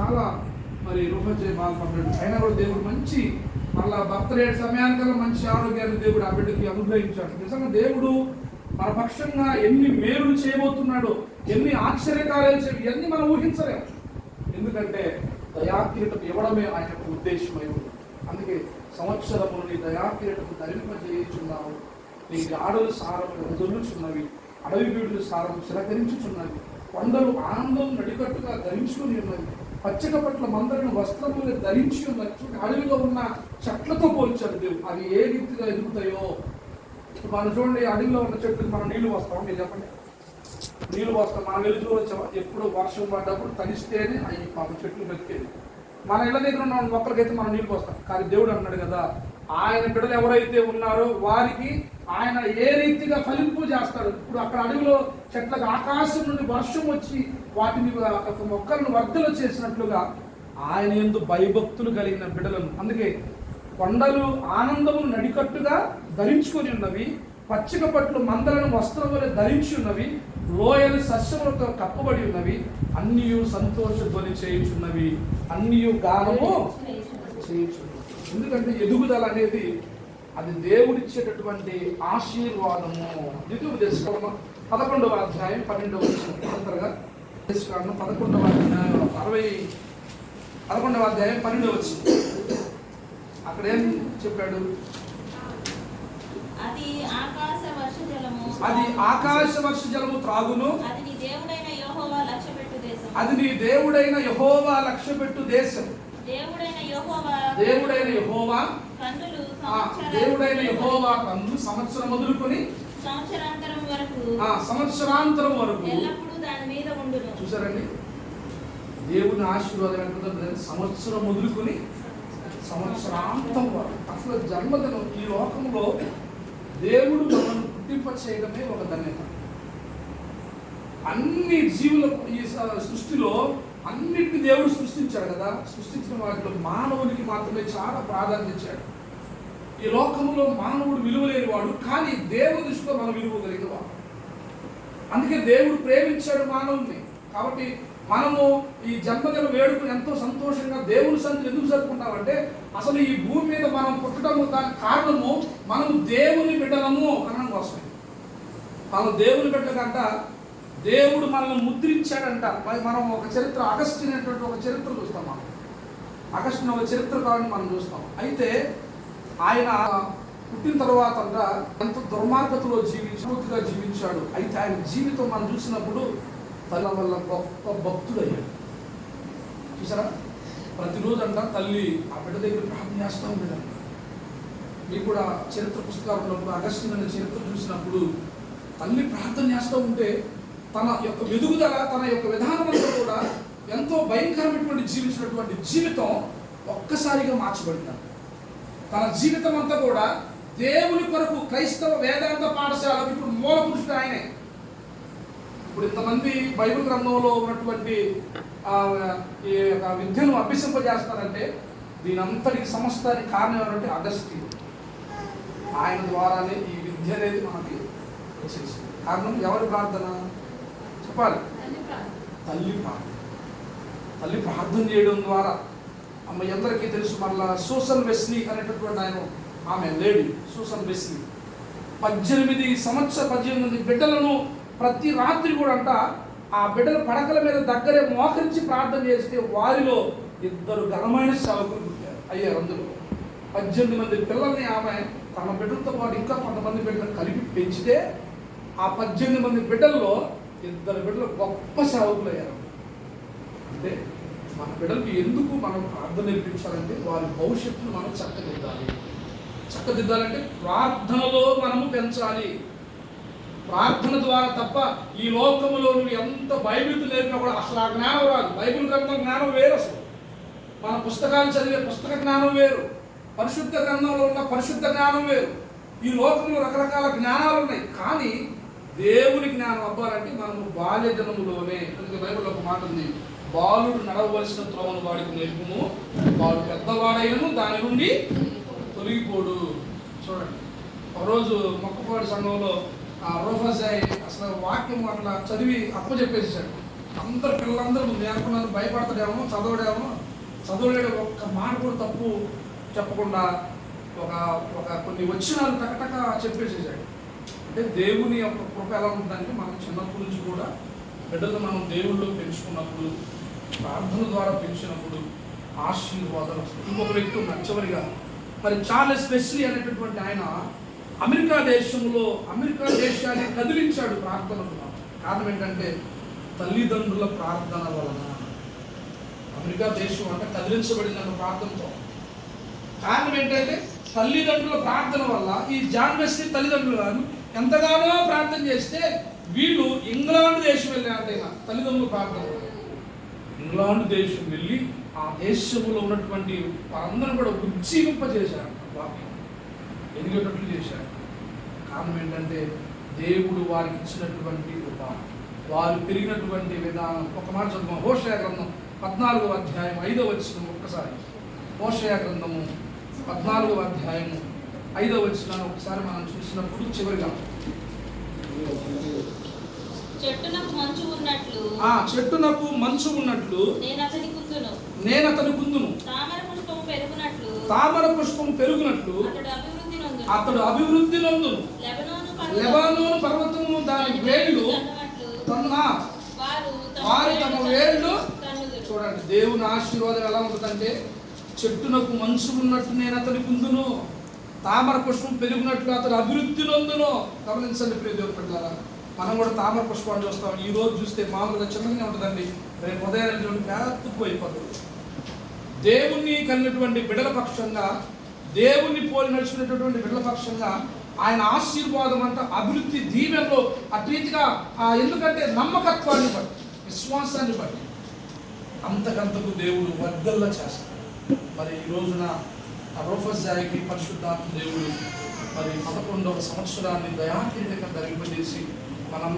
చాలా మరి రూపచే బాధపడ్డాడు. అయినా కూడా దేవుడు మంచి మళ్ళా బర్త్డే సమయానికల్లా మంచి ఆరోగ్యాన్ని దేవుడు ఆ బిడ్డకి అనుగ్రహించాడు. నిజంగా దేవుడు మన పక్షంగా ఎన్ని మేలు చేయబోతున్నాడో, ఎన్ని ఆశ్చర్యకార్యాలు ఇవన్నీ మనం ఊహించలేము. ఎందుకంటే దయాకిరీటం ఇవ్వడమే ఆయన యొక్క ఉద్దేశమై ఉంది. అందుకే సంవత్సరములు నీ దయాకిరీటం ధరింపజేయుచున్నావు, నీ గాడులు సారము వదులుచున్నవి, అడవి బీడులు సారము చిలకరించుచున్నవి, కొండలు ఆనందం నడికట్టుగా ధరించుకుని ఉన్నవి, పచ్చిక పట్ల మందరను వస్త్రములు ధరించి ఉన్నవి. అడవిలో ఉన్న చెట్లతో పోల్చాడు దేవుడు. అవి ఏ రీతిగా ఎదుగుతాయో మనం చూడండి. అడవిలో ఉన్న చెట్లకు మనం నీళ్లు పోస్తాం. మీరు చెప్పండి, నీళ్లు పోస్తాం. మనం వెలుగులో ఎప్పుడు వర్షం పడ్డప్పుడు తడిస్తేనే అవి పాప చెట్లు బతికేది. మన ఇళ్ళ దగ్గర ఉన్న మొక్కలకైతే మనం నీళ్లు పోస్తాం. కానీ దేవుడు అన్నాడు కదా, ఆయన బిడ్డలు ఎవరైతే ఉన్నారో వారికి ఆయన ఏ రీతిగా ఫలింపు చేస్తాడు. ఇప్పుడు అక్కడ అడవిలో చెట్లకు ఆకాశం నుండి వర్షం వచ్చి వాటిని మొక్కలను వర్ధలు చేసినట్లుగా ఆయన యందు భయభక్తులు కలిగిన బిడ్డలను, అందుకే కొండలు ఆనందము నడికట్టుగా ధరించుకొని ఉన్నవి, పచ్చిక పట్లు మందలను వస్త్రములు ధరించి ఉన్నవి, లోయలు సస్యములతో కప్పబడి ఉన్నవి, అన్నీ సంతోష ధ్వని చేయుచున్నవి, అన్నీ గానము చేయుచున్నవి. ఎందుకంటే ఎదుగుదల అనేది అది దేవుడిచ్చేటటువంటి ఆశీర్వాదము. ద్వితీయోపదేశకాండం 11వ అధ్యాయం 12వ వచనం. 11వ అధ్యాయం 12వ వచనం. అక్కడ ఏం చెప్పాడు? అది ఆకాశ వర్ష జలము త్రాగును, అది నీ దేవుడైన యెహోవా లక్ష్యపెట్టు దేశం. దేవుడైన యెహోవా కన్నులు సంవత్సరం మొదలుకొని సంవత్సరాంతరం వరకు ఎల్లప్పుడూ దాని మీద ఉండును. చూసారండి, దేవుని ఆశీర్వాదం ఎంత! సంవత్సరం మొదలుకొని సంవత్సరాంతం వరకు. అసలు జన్మదినం ఈ లోకంలో దేవుడు మనల్ని పుట్టింప చేయడమే ఒక ధన్యత. అన్ని జీవులకు ఈ సృష్టిలో అన్నిటిని దేవుడు సృష్టించాడు కదా. సృష్టించిన వాటిలో మానవునికి మాత్రమే చాలా ప్రాధాన్యత ఇచ్చాడు. ఈ లోకంలో మానవుడు విలువలేని వాడు, కానీ దేవుని దృష్టిలో మనం విలువ కలిగిన వాడు. అందుకే దేవుడు ప్రేమించాడు మానవుని. కాబట్టి మనము ఈ జన్మదిన వేడుకను ఎంతో సంతోషంగా దేవుని సన్నిధిలో ఎందుకు జరుపుకుంటామంటే, అసలు ఈ భూమి మీద మనం పుట్టడం దానికి కారణము మనం దేవుని బిడ్డలము అనడం కోసమే. మనం దేవుని బిడ్డలంట దేవుడు మనల్ని ముద్రించాడంట. మనం ఒక చరిత్ర, అగస్టిన్ అనేటువంటి ఒక చరిత్ర చూస్తాం. మనం అగస్టిన్ ఒక చరిత్రకారుని మనం చూస్తాం. అయితే ఆయన పుట్టిన తర్వాత ఎంతో దుర్మార్గతలో పూర్తిగా జీవించాడు. అయితే ఆయన జీవితం మనం చూసినప్పుడు తన వల్ల గొప్ప భక్తుడయ్యాడు. చూసారా, ప్రతిరోజు అంట తల్లి ఆ బిడ్డ దగ్గర ప్రార్థన చేస్తూ ఉండేదంట. మీకు కూడా చరిత్ర పుస్తకాలలో అగస్టిన్ అనే చరిత్ర చూసినప్పుడు తల్లి ప్రార్థన చేస్తూ ఉంటే తన యొక్క ఎదుగుదల, తన యొక్క విధానం అంతా కూడా ఎంతో భయంకరమైనటువంటి జీవించినటువంటి జీవితం ఒక్కసారిగా మార్చబడింది. తన జీవితం అంతా కూడా దేవుని కొరకు క్రైస్తవ వేదాంత పాఠశాలకు ఇప్పుడు మూల పురుషుడు ఆయనే. ఇప్పుడు ఇంతమంది బైబిల్ గ్రంథంలో ఉన్నటువంటి ఈ యొక్క విద్యను అభ్యసింపజేస్తారంటే దీని అంతటికి సమస్తానికి కారణం ఏమంటే అగస్టిన్. ఆయన ద్వారానే ఈ విద్య అనేది మనకి వచ్చేసింది. కారణం ఎవరి ప్రార్థన చెప్పాలి? తల్లి ప్రార్థన చేయడం ద్వారా. అమ్మ ఎందరికీ తెలుసు, మళ్ళా సూసన్ వెస్లీ అనేటటువంటి ఆయన, ఆమె లేడీ సూసన్ వెస్లీ 18 బిడ్డలను ప్రతి రాత్రి కూడా అంట ఆ బిడ్డల పడకల మీద దగ్గరే మోకరించి ప్రార్థన చేస్తే వారిలో 2 ఘనమైన సేవకులు పుట్టారు అయ్యారు. అందులో 18 పిల్లల్ని ఆమె తన బిడ్డలతో పాటు ఇంకా కొంతమంది బిడ్డలను కలిపి పెంచితే ఆ 18 బిడ్డల్లో 2 బిడ్డలు గొప్ప సేవకులు అయ్యారు. అంటే మన బిడ్డలకి ఎందుకు మనం ప్రార్థన నేర్పించాలంటే వారి భవిష్యత్తును మనం చక్కదిద్దాలంటే ప్రార్థనలో మనము పెంచాలి. ప్రార్థన ద్వారా తప్ప ఈ లోకములో నువ్వు ఎంత బైబిల్ నేర్పినా కూడా అసలు ఆ జ్ఞానం రాదు. బైబిల్ గ్రంథం జ్ఞానం వేరు. అసలు మన పుస్తకాలు చదివే పుస్తక జ్ఞానం వేరు, పరిశుద్ధ గ్రంథంలో ఉన్న పరిశుద్ధ జ్ఞానం వేరు. ఈ లోకంలో రకరకాల జ్ఞానాలు ఉన్నాయి, కానీ దేవుని జ్ఞానం అవ్వాలంటే మనము బాల్య జనములోనే. అందుకే బైబిల్లో ఒక మాట ఉంది, బాలుడు నడవలసిన త్రోవను వాడికి నేర్పుము, వాడు పెద్దవాడైనను దాని నుండి తొలగిపోడు. చూడండి, ఒకరోజు మొక్కపాడు సంఘంలో రూఫాజాయ్ అసలు వాక్యం అట్లా చదివి అప్పచెప్పేసాడు. అందరు పిల్లలందరూ ముందు అనుకున్నారు భయపడతాడేమో, చదవలేడు, ఒక్క మాట కూడా తప్పు చెప్పకుండా ఒక ఒక కొన్ని వచనాలు టకటక చెప్పేసేసాడు. అంటే దేవుని యొక్క కృప ఎలా ఉంటుందంటే, మనం చిన్నప్పటి నుంచి కూడా బిడ్డలు మనం దేవుళ్ళు పెంచుకున్నప్పుడు, ప్రార్థన ద్వారా పెంచినప్పుడు ఆశీర్వాదాలు వస్తాయి. ఇంకొక వ్యక్తి ఉన్నాడు చివరిగా, మరి చార్లెస్ వెస్లీ అనేటటువంటి ఆయన అమెరికా దేశాన్ని కదిలించాడు ప్రార్థనలు. కారణం ఏంటంటే తల్లిదండ్రుల ప్రార్థన వలన. అమెరికా దేశం అంటే కదిలించబడిన ప్రార్థనతో. కారణం ఏంటంటే తల్లిదండ్రుల ప్రార్థన వల్ల ఈ జాన్ వెస్లీ తల్లిదండ్రులు గారు ఎంతగానో ప్రార్థన చేస్తే వీళ్ళు ఇంగ్లాండ్ దేశం వెళ్ళారంటే తల్లిదండ్రుల ప్రార్థన వల్ల. ఇంగ్లాండ్ దేశం వెళ్ళి ఆ దేశంలో ఉన్నటువంటి వారందరూ కూడా ఉజ్జీవింపజేశారు, వాక్యం ఎదిగేటట్లు చేశారు. కారణం ఏంటంటే దేవుడు వారికి ఇచ్చినటువంటి కృప, వారు పెరిగినటువంటి విధానం. ఒక మాట చదువు, హోషేయ గ్రంథం 14వ అధ్యాయం 5వ వచనం. ఒక్కసారి హోషేయ గ్రంథము 14వ అధ్యాయము 5వ వచనాన్ని ఒకసారి మనం చూసినప్పుడు చివరిగా, చెట్టునకు మంచు ఉన్నట్లు నేను అతని కుందును, తామర పుష్పము పెరుగునట్లు అతడు అభివృద్ధి నందును, లెబానోను పర్వతము దాని వేళ్ళు వారు తమ వేళ్ళు. చూడండి దేవుని ఆశీర్వాదం ఎలా ఉంటుందంటే, చెట్టునకు మంచు ఉన్నట్టు నేను అతని కుందును, తామర పుష్పం పెరుగునట్లు అతడు అభివృద్ధి నందును. గమనించండి ప్రియ దేవుని బిడ్డలారా, మనం కూడా తామర పుష్పాన్ని చూస్తాం. ఈ రోజు చూస్తే మామూలుగా చిన్నగానే ఉంటుందండి, రేపు ఉదయం పెద్దకు అయిపోతుంది. దేవుణ్ణి కలిగినటువంటి బిడ్డల పక్షంగా, దేవుణ్ణి పోలి నడిచినటువంటి బిడ్డల పక్షంగా ఆయన ఆశీర్వాదం అంతా అభివృద్ధి దీవెనలో అటు రీతిగా, ఎందుకంటే నమ్మకత్వాన్ని బట్టి, విశ్వాసాన్ని బట్టి అంతకంతకు దేవుడు వర్గల్లా చేస్తాడు. మరి ఈ రోజున రూఫస్ జాయికి పరిశుద్ధాత్మ దేవుడు మరి 11వ సంవత్సరాన్ని దయాకిరీటంగా ధరింపజేసి మనం